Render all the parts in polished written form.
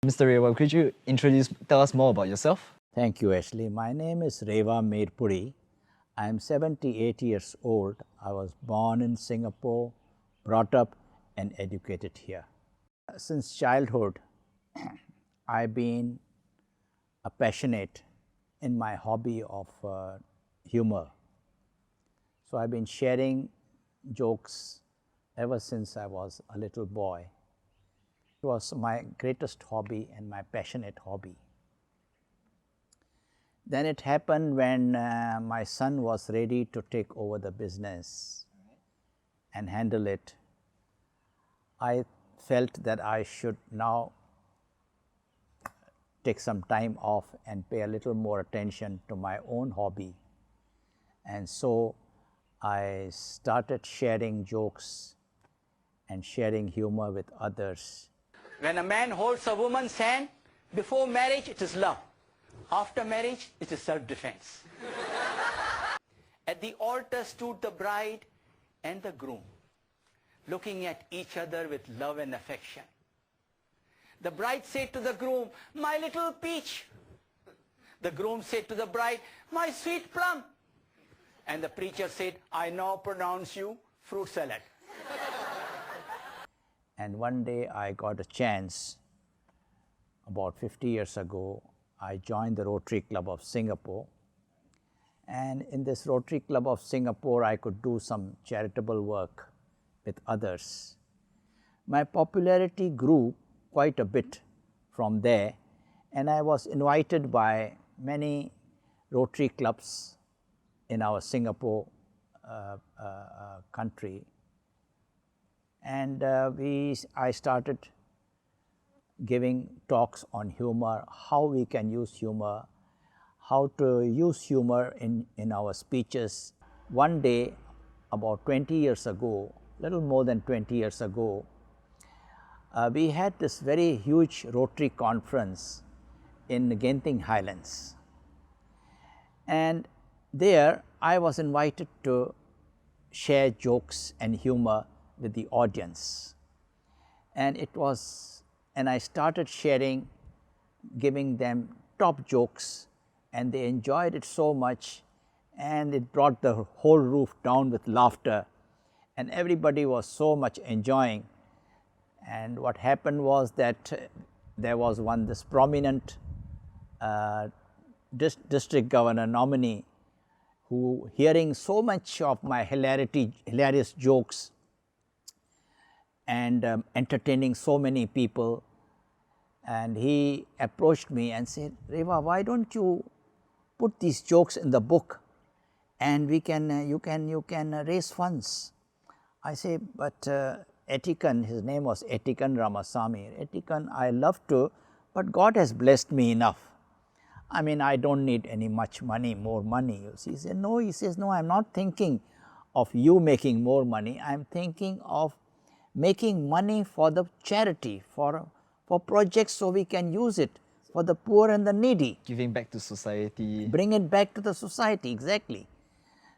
Mr. Rewa, could you tell us more about yourself? Thank you, Ashley. My name is Rewa Mirpuri. I am 78 years old. I was born in Singapore, brought up and educated here. Since childhood, I've been a passionate in my hobby of humor. So I've been sharing jokes ever since I was a little boy. It was my greatest hobby and my passionate hobby. Then it happened when my son was ready to take over the business and handle it. I felt that I should now take some time off and pay a little more attention to my own hobby. And so I started sharing jokes and sharing humor with others. When a man holds a woman's hand, before marriage it is love. After marriage, it is self-defense. At the altar stood the bride and the groom, looking at each other with love and affection. The bride said to the groom, "My little peach." The groom said to the bride, "My sweet plum." And the preacher said, "I now pronounce you fruit salad." And one day I got a chance, about 50 years ago, I joined the Rotary Club of Singapore, and in this Rotary Club of Singapore I could do some charitable work with others. My popularity grew quite a bit from there, and I was invited by many Rotary clubs in our Singapore country, and I started giving talks on humor, how we can use humor, how to use humor in our speeches. One day, about 20 years ago, little more than 20 years ago, we had this very huge Rotary conference in Genting Highlands. And there I was invited to share jokes and humor with the audience. And I started sharing, giving them top jokes, and they enjoyed it so much, and it brought the whole roof down with laughter, and everybody was so much enjoying. And what happened was that there was this prominent district governor nominee who, hearing so much of my hilarious jokes and entertaining so many people, and he approached me and said, "Rewa, why don't you put these jokes in the book, and you can raise funds?" I say, "But Ettican," his name was Ettican Ramasamy, "Ettican, I love to, but God has blessed me enough. I mean, I don't need any more money." He said, "No," he says, "no, I am not thinking of you making more money. I am thinking of making money for the charity, for projects, so we can use it for the poor and the needy." Giving back to society. Bring it back to the society, exactly.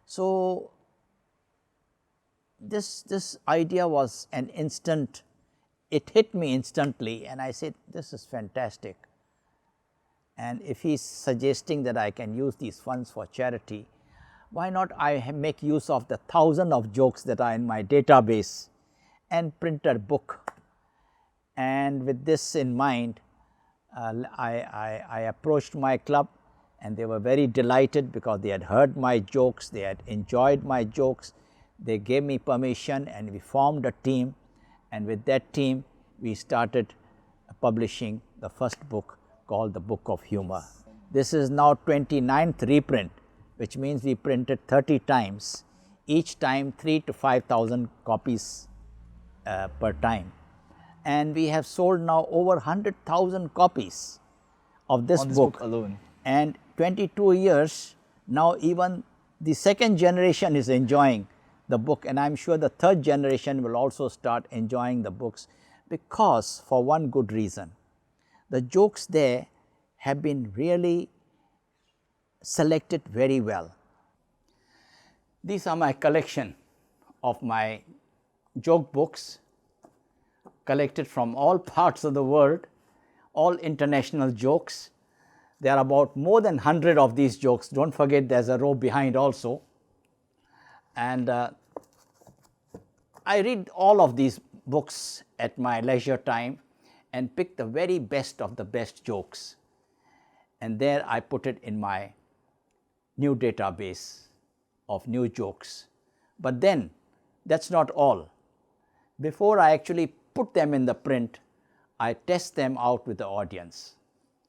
So this idea was an instant, it hit me instantly, and I said, "This is fantastic. And if he is suggesting that I can use these funds for charity, why not I make use of the 1,000 of jokes that are in my database and print a book?" And with this in mind, I approached my club, and they were very delighted because they had heard my jokes, they had enjoyed my jokes. They gave me permission, and we formed a team, and with that team we started publishing the first book called the Book of Humour. This is now 29th reprint, which means we printed 30 times, each time 3,000 to 5,000 copies per time. And we have sold now over 100,000 copies of this book alone. And 22 years now, even the second generation is enjoying the book, and I am sure the third generation will also start enjoying the books, because for one good reason, the jokes there have been really selected very well. These are my collection of my joke books, collected from all parts of the world. all international jokes. There are about more than 100 of these jokes. Don't forget there's a row behind also. And I read all of these books at my leisure time and pick the very best of the best jokes. And there I put it in my new database of new jokes. But then that's not all. Before I actually put them in the print, I test them out with the audience.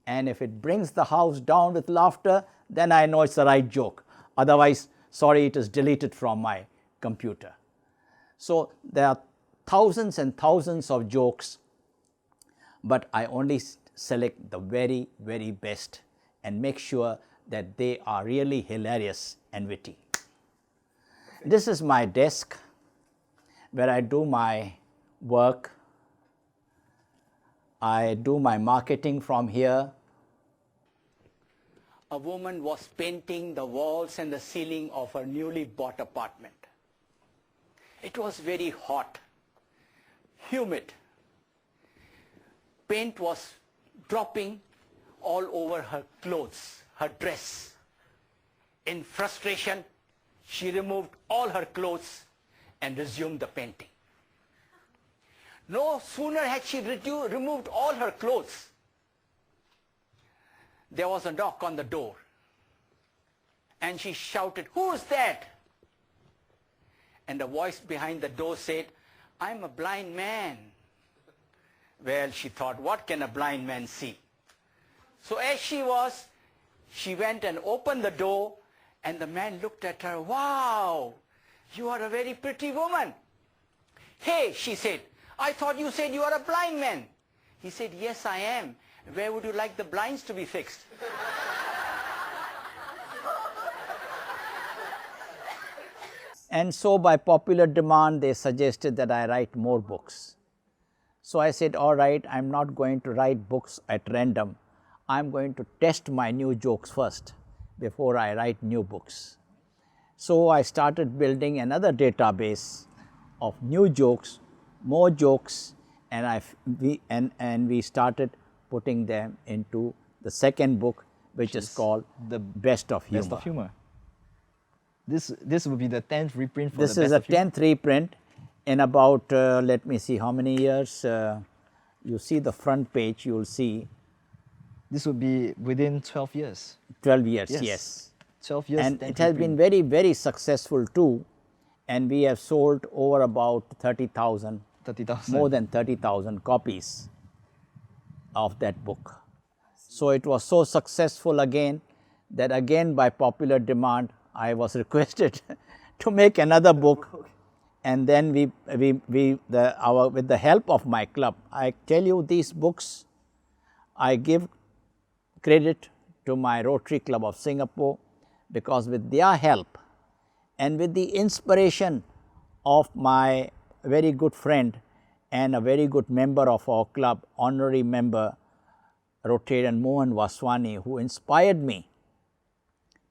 And if it brings the house down with laughter, then I know it's the right joke. Otherwise, sorry, it is deleted from my computer. So there are thousands and thousands of jokes, but I only select the very, very best and make sure that they are really hilarious and witty. This is my desk where I do my work. I do my marketing from here. A woman was painting the walls and the ceiling of her newly bought apartment. It was very hot, humid. Paint was dropping all over her clothes, her dress. In frustration, she removed all her clothes and resumed the painting. No sooner had she removed all her clothes, there was a knock on the door. And she shouted, "Who's that?" And the voice behind the door said, "I'm a blind man." Well, she thought, what can a blind man see? So as she went and opened the door, and the man looked at her. "Wow, you are a very pretty woman." "Hey," she said, "I thought you said you are a blind man." He said, "Yes, I am. Where would you like the blinds to be fixed?" And so by popular demand, they suggested that I write more books. So I said, all right, I'm not going to write books at random. I'm going to test my new jokes first before I write new books. So I started building another database of new jokes, more jokes, and we started putting them into the second book, which is called The Best of Humour. Best of Humour. This will be the 10th reprint for This the is Best a of Humour. 10th reprint in about, let me see how many years. You see the front page, you will see This will be within 12 years. 12 years, yes. 12 years. And 10th it has been reprint. very, very successful too. And we have sold over about 30,000, 30,000. more than 30,000 copies of that book. So it was so successful again that again by popular demand, I was requested to make another book. And then with the help of my club, I tell you these books, I give credit to my Rotary Club of Singapore, because with their help and with the inspiration of my very good friend and a very good member of our club, honorary member, Rotarian Mohan Vaswani, who inspired me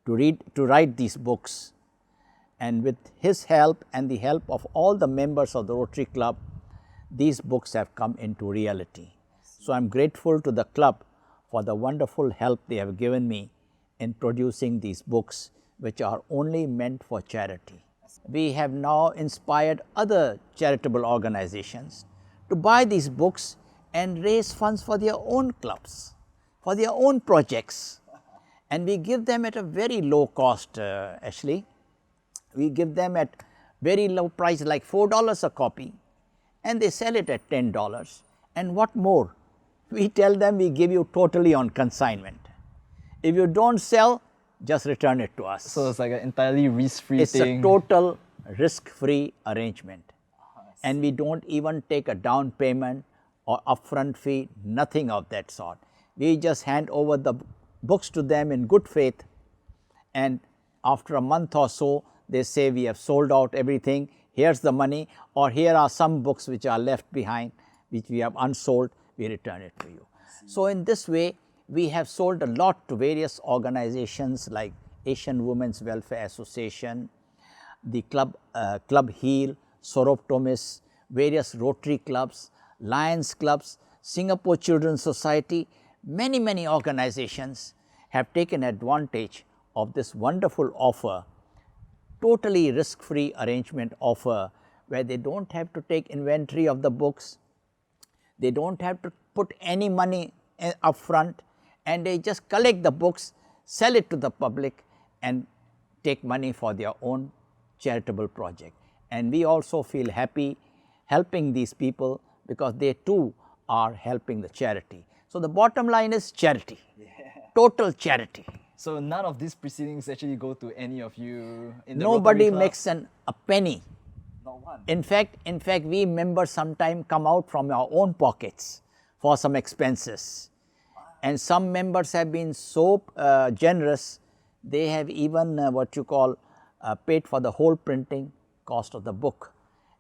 to write these books. And with his help and the help of all the members of the Rotary Club, these books have come into reality. So I am grateful to the club for the wonderful help they have given me in producing these books, which are only meant for charity. We have now inspired other charitable organizations to buy these books and raise funds for their own clubs, for their own projects. And we give them at a very low cost, Ashley. We give them at very low price, like $4 a copy, and they sell it at $10. And what more? We tell them we give you totally on consignment. If you don't sell, just return it to us. So it's like an entirely risk-free It's thing. a total risk-free arrangement. And we don't even take a down payment or upfront fee, nothing of that sort. We just hand over the books to them in good faith, and after a month or so, they say we have sold out everything, here's the money, or here are some books which are left behind, which we have unsold, we return it to you. So in this way, we have sold a lot to various organizations like Asian Women's Welfare Association, the Club Heal, Soroptomis, various Rotary clubs, Lions clubs. Singapore Children's Society, many organizations have taken advantage of this wonderful offer, totally risk-free arrangement offer, where they don't have to take inventory of the books, they don't have to put any money up front, and they just collect the books, sell it to the public and take money for their own charitable project. And we also feel happy helping these people because they too are helping the charity. So, the bottom line is charity, total charity. So none of these proceedings actually go to any of you in the Nobody Rotary Club? makes a penny. Not one. In fact, we members sometimes come out from our own pockets for some expenses. And some members have been so generous, they have even what you call paid for the whole printing cost of the book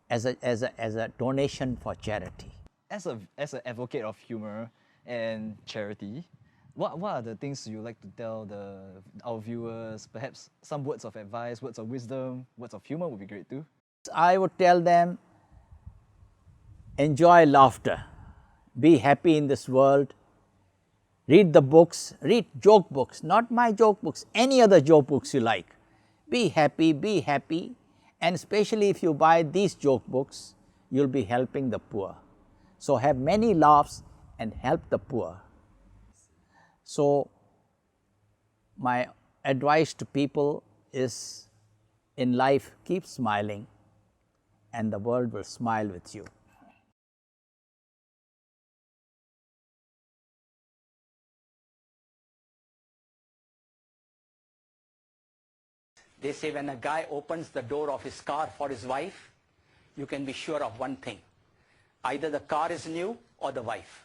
as a donation for charity. As an advocate of humor and charity, what are the things you like to tell our viewers? Perhaps some words of advice, words of wisdom, words of humor would be great too. I would tell them, enjoy laughter, be happy in this world, read the books, read joke books, not my joke books, any other joke books you like. Be happy, and especially if you buy these joke books, you will be helping the poor. So, have many laughs and help the poor. So, my advice to people is, in life, keep smiling and the world will smile with you. They say when a guy opens the door of his car for his wife, you can be sure of one thing. Either the car is new or the wife.